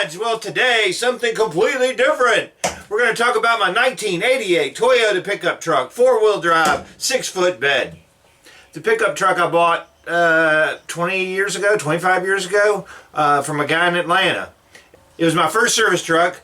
bedsides. Well, today, something completely different. We're going to talk about my 1988 Toyota pickup truck, 4-wheel drive, 6-foot bed. The pickup truck I bought 25 years ago from a guy in Atlanta. It was my first service truck,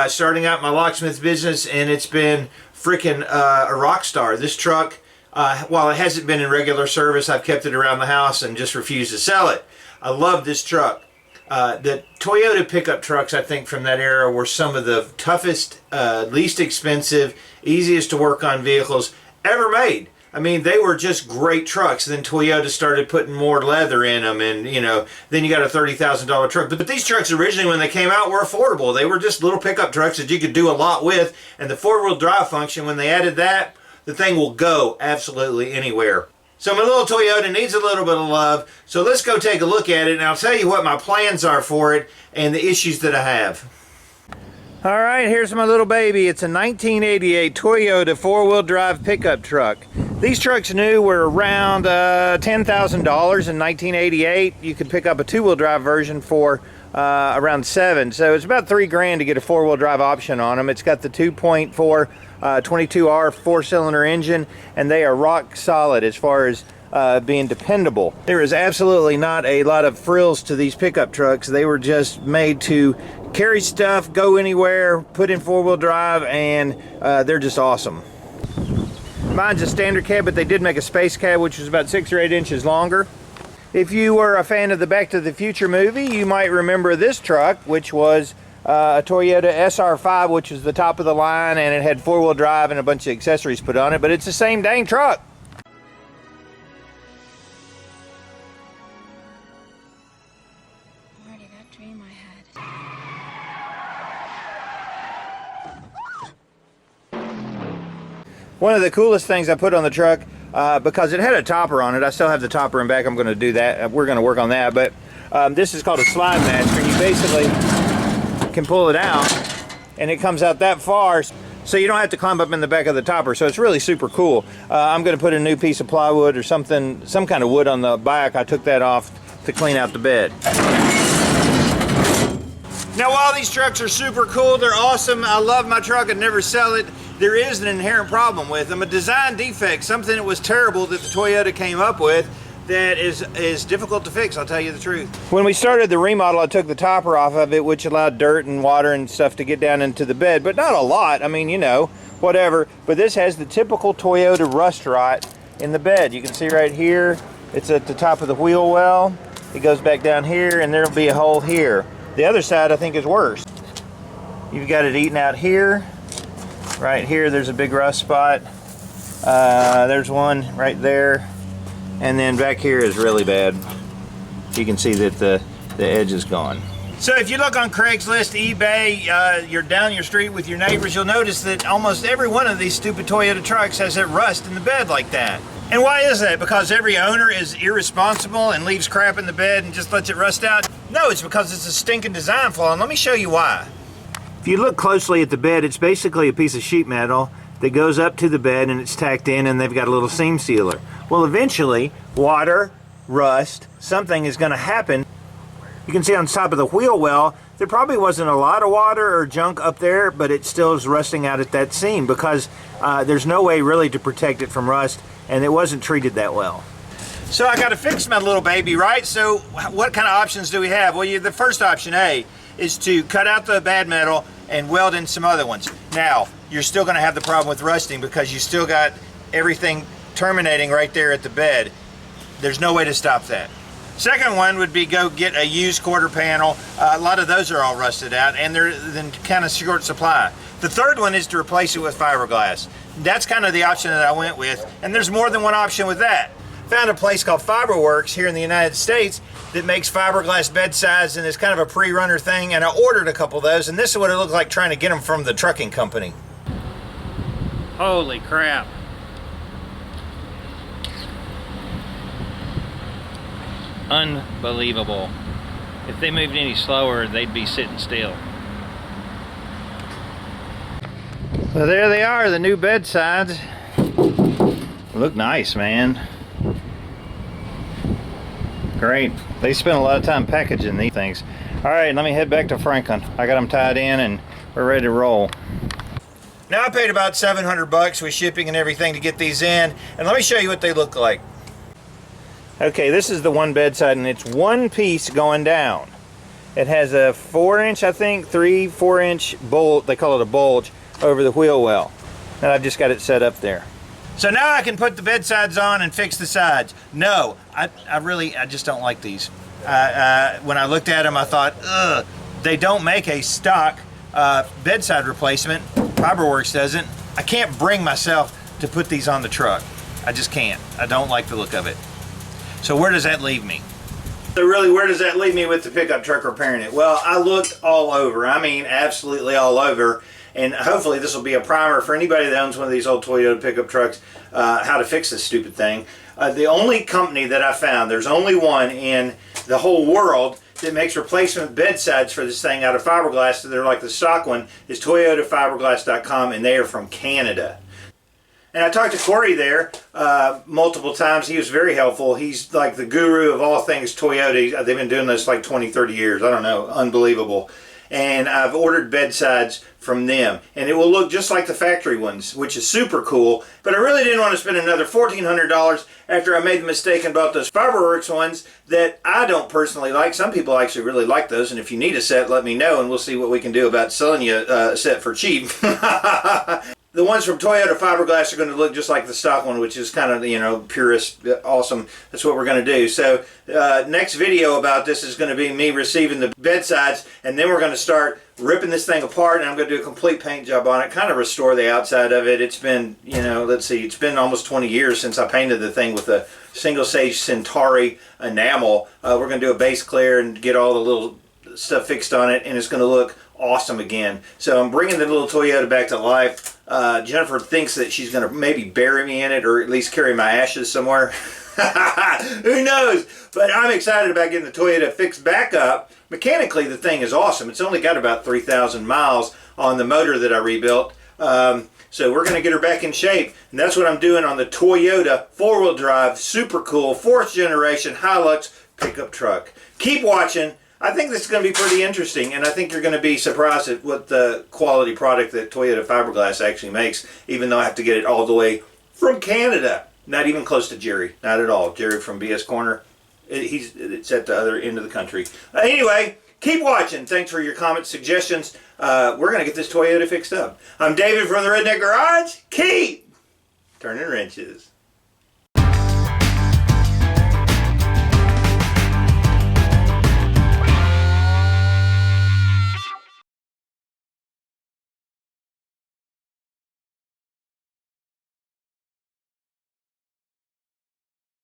starting out my locksmith business, and it's been freaking a rock star. This truck, while it hasn't been in regular service, I've kept it around the house and just refused to sell it. I love this truck. The Toyota pickup trucks, I think, from that era were some of the toughest, least expensive, easiest to work on vehicles ever made. I mean, they were just great trucks. Then Toyota started putting more leather in them, and then you got a $30,000 truck. But these trucks originally, when they came out, were affordable. They were just little pickup trucks that you could do a lot with, and the 4-wheel drive function, when they added that, the thing will go absolutely anywhere. So my little Toyota needs a little bit of love, so let's go take a look at it, and I'll tell you what my plans are for it and the issues that I have. All right, here's my little baby. It's a 1988 Toyota 4-wheel drive pickup truck. These trucks new were around $10,000 in 1988. You could pick up a 2-wheel drive version for around $7,000. So it's about $3,000 to get a 4-wheel drive option on them. It's got the 2.4 22R 4-cylinder engine, and they are rock solid as far as being dependable. There is absolutely not a lot of frills to these pickup trucks. They were just made to carry stuff, go anywhere, put in 4-wheel drive, and they're just awesome. Mine's a standard cab, but they did make a space cab, which was about 6 or 8 inches longer. If you were a fan of the Back to the Future movie, you might remember this truck, which was a Toyota SR5, which was the top of the line, and it had 4-wheel drive and a bunch of accessories put on it, but it's the same dang truck. Marty, that dream I had. One of the coolest things I put on the truck, because it had a topper on it, I still have the topper in back, I'm going to do that, we're going to work on that, but this is called a slide master. You basically can pull it out, and it comes out that far, so you don't have to climb up in the back of the topper, so it's really super cool. I'm going to put a new piece of plywood or something, some kind of wood on the back. I took that off to clean out the bed. Now, while these trucks are super cool, they're awesome, I love my truck, I'd never sell it, there is an inherent problem with them, a design defect, something that was terrible that the Toyota came up with that is difficult to fix, I'll tell you the truth. When we started the remodel, I took the topper off of it, which allowed dirt and water and stuff to get down into the bed, but not a lot, I mean, whatever. But this has the typical Toyota rust rot in the bed. You can see right here, it's at the top of the wheel well, it goes back down here, and there'll be a hole here. The other side, I think, is worse. You've got it eaten out here. Right here, there's a big rust spot. There's one right there. And then back here is really bad. You can see that the edge is gone. So if you look on Craigslist, eBay, you're down your street with your neighbors, you'll notice that almost every one of these stupid Toyota trucks has that rust in the bed like that. And why is that? Because every owner is irresponsible and leaves crap in the bed and just lets it rust out? No, it's because it's a stinking design flaw, and let me show you why. If you look closely at the bed, it's basically a piece of sheet metal that goes up to the bed and it's tacked in, and they've got a little seam sealer. Well, eventually, water, rust, something is going to happen. You can see on top of the wheel well, there probably wasn't a lot of water or junk up there, but it still is rusting out at that seam because there's no way really to protect it from rust, and it wasn't treated that well. So I got to fix my little baby, right? So what kind of options do we have? Well, the first option, A, is to cut out the bad metal and weld in some other ones. Now, you're still going to have the problem with rusting because you still got everything terminating right there at the bed. There's no way to stop that. Second one would be go get a used quarter panel. A lot of those are all rusted out, and they're then kind of short supply. The third one is to replace it with fiberglass. That's kind of the option that I went with, and there's more than one option with that. Found a place called FiberwerX here in the United States that makes fiberglass bedsides, and it's kind of a pre-runner thing, and I ordered a couple of those, and this is what it looked like trying to get them from the trucking company. Holy crap. Unbelievable. If they moved any slower, they'd be sitting still. Well, there they are, the new bedsides. Look nice, man. Great. They spent a lot of time packaging these things. All right, let me head back to Franklin. I got them tied in and we're ready to roll. Now I paid about $700 with shipping and everything to get these in, and let me show you what they look like. Okay, this is the one bedside, and it's one piece going down. It has a 4-inch, I think, 4-inch bolt, they call it a bulge, over the wheel well. And I've just got it set up there. So now I can put the bedsides on and fix the sides. No, I just don't like these. When I looked at them, I thought, ugh, they don't make a stock bedside replacement. FiberwerX doesn't. I can't bring myself to put these on the truck. I just can't. I don't like the look of it. So where does that leave me? So really, where does that leave me with the pickup truck repairing it? Well, I looked all over. I mean, absolutely all over. And hopefully this will be a primer for anybody that owns one of these old Toyota pickup trucks, how to fix this stupid thing. The only company that I found, there's only one in the whole world that makes replacement bedsides for this thing out of fiberglass, so they're like the stock one, is toyotafiberglass.com, and they are from Canada. And I talked to Corey there multiple times. He was very helpful. He's like the guru of all things Toyota. They've been doing this like 20, 30 years. I don't know. Unbelievable. And I've ordered bedsides from them. And it will look just like the factory ones, which is super cool. But I really didn't want to spend another $1,400 after I made the mistake and bought those FiberwerX ones that I don't personally like. Some people actually really like those. And if you need a set, let me know, and we'll see what we can do about selling you a set for cheap. The ones from Toyota Fiberglass are going to look just like the stock one, which is kind of, you know, purist, awesome. That's what we're going to do. So next video about this is going to be me receiving the bedsides, and then we're going to start ripping this thing apart, and I'm going to do a complete paint job on it, kind of restore the outside of it. It's been, you know, let's see, it's been almost 20 years since I painted the thing with a single stage Centauri enamel. We're going to do a base clear and get all the little stuff fixed on it, and it's going to look awesome again. So I'm bringing the little Toyota back to life. Jennifer thinks that she's going to maybe bury me in it, or at least carry my ashes somewhere. Who knows? But I'm excited about getting the Toyota fixed back up. Mechanically, the thing is awesome. It's only got about 3,000 miles on the motor that I rebuilt. So we're going to get her back in shape, and that's what I'm doing on the Toyota 4-wheel drive, super cool, 4th generation Hilux pickup truck. Keep watching. I think this is going to be pretty interesting, and I think you're going to be surprised at what the quality product that Toyota Fiberglass actually makes, even though I have to get it all the way from Canada. Not even close to Jerry. Not at all. Jerry from BS Corner, it's at the other end of the country. Anyway, keep watching. Thanks for your comments, suggestions. We're going to get this Toyota fixed up. I'm David from the Redneck Garage. Keep turning wrenches.